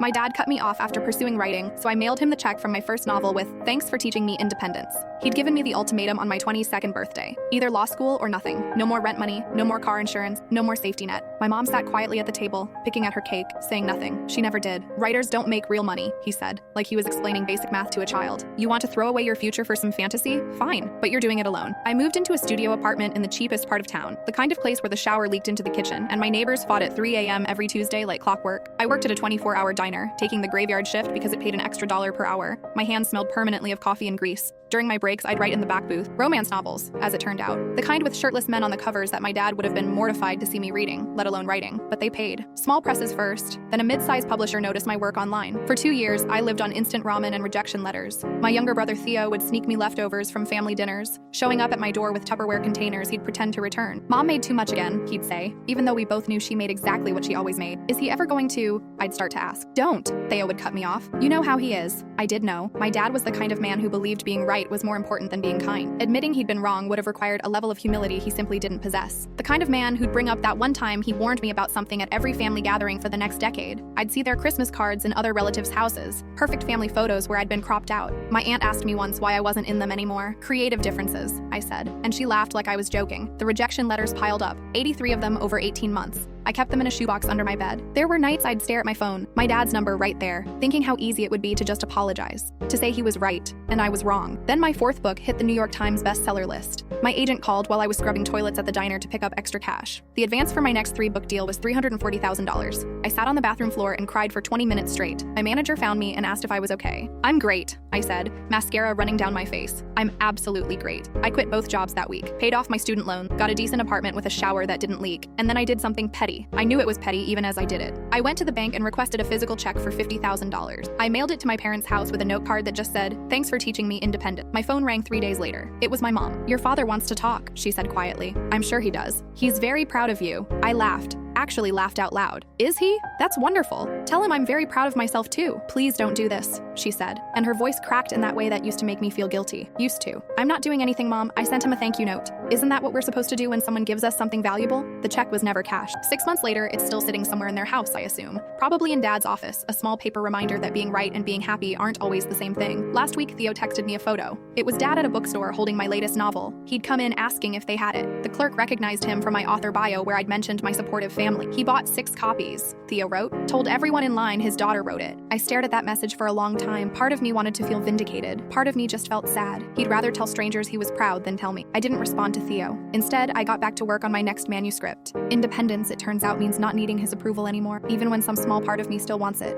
My dad cut me off after pursuing writing, so I mailed him the check from my first novel with, "Thanks for teaching me independence." He'd given me the ultimatum on my 22nd birthday. Either law school or nothing. No more rent money, no more car insurance, no more safety net. My mom sat quietly at the table, picking at her cake, saying nothing. She never did. "Writers don't make real money," he said, like he was explaining basic math to a child. "You want to throw away your future for some fantasy? Fine, but you're doing it alone." I moved into a studio apartment in the cheapest part of town, the kind of place where the shower leaked into the kitchen, and my neighbors fought at 3 a.m. every Tuesday like clockwork. I worked at a 24-hour diner, taking the graveyard shift because it paid an extra $1 per hour. My hands smelled permanently of coffee and grease. During my breaks, I'd write in the back booth, romance novels, as it turned out. The kind with shirtless men on the covers that my dad would have been mortified to see me reading, let alone writing. But they paid. Small presses first, then a mid-sized publisher noticed my work online. For 2 years, I lived on instant ramen and rejection letters. My younger brother Theo would sneak me leftovers from family dinners. Showing up at my door with Tupperware containers he'd pretend to return. "Mom made too much again," he'd say, even though we both knew she made exactly what she always made. "Is he ever going to?" I'd start to ask. "Don't," Theo would cut me off. "You know how he is." I did know. My dad was the kind of man who believed being right was more important than being kind. Admitting he'd been wrong would have required a level of humility he simply didn't possess. The kind of man who'd bring up that one time he warned me about something at every family gathering for the next decade. I'd see their Christmas cards in other relatives' houses, perfect family photos where I'd been cropped out. My aunt asked me once why I wasn't in them anymore. "Creative differences," I said, and she laughed like I was joking. The rejection letters piled up, 83 of them over 18 months. I kept them in a shoebox under my bed. There were nights I'd stare at my phone, my dad's number right there, thinking how easy it would be to just apologize, to say he was right, and I was wrong. Then my fourth book hit the New York Times bestseller list. My agent called while I was scrubbing toilets at the diner to pick up extra cash. The advance for my next 3-book deal was $340,000. I sat on the bathroom floor and cried for 20 minutes straight. My manager found me and asked if I was okay. "I'm great," I said, mascara running down my face. "I'm absolutely great. I quit both jobs that week, paid off my student loan, got a decent apartment with a shower that didn't leak, and then I did something petty. I knew it was petty even as I did it. I went to the bank and requested a physical check for $50,000. I mailed it to my parents' house with a note card that just said, "Thanks for teaching me independence." My phone rang 3 days later. It was my mom. "Your father wants to talk," she said quietly. "I'm sure he does. He's very proud of you." I laughed. Actually laughed out loud. "Is he? That's wonderful. Tell him I'm very proud of myself too." "Please don't do this," she said, and her voice cracked in that way that used to make me feel guilty. Used to. "I'm not doing anything, Mom. I sent him a thank you note." "Isn't that what we're supposed to do when someone gives us something valuable?" The check was never cashed. 6 months later, it's still sitting somewhere in their house, I assume. Probably in Dad's office, a small paper reminder that being right and being happy aren't always the same thing. Last week, Theo texted me a photo. It was Dad at a bookstore holding my latest novel. He'd come in asking if they had it. The clerk recognized him from my author bio where I'd mentioned my supportive family. He bought 6 copies, Theo wrote. Told everyone in line his daughter wrote it. I stared at that message for a long time. Part of me wanted to feel vindicated. Part of me just felt sad. He'd rather tell strangers he was proud than tell me. I didn't respond to Theo. Instead, I got back to work on my next manuscript. Independence, it turns out, means not needing his approval anymore, even when some small part of me still wants it.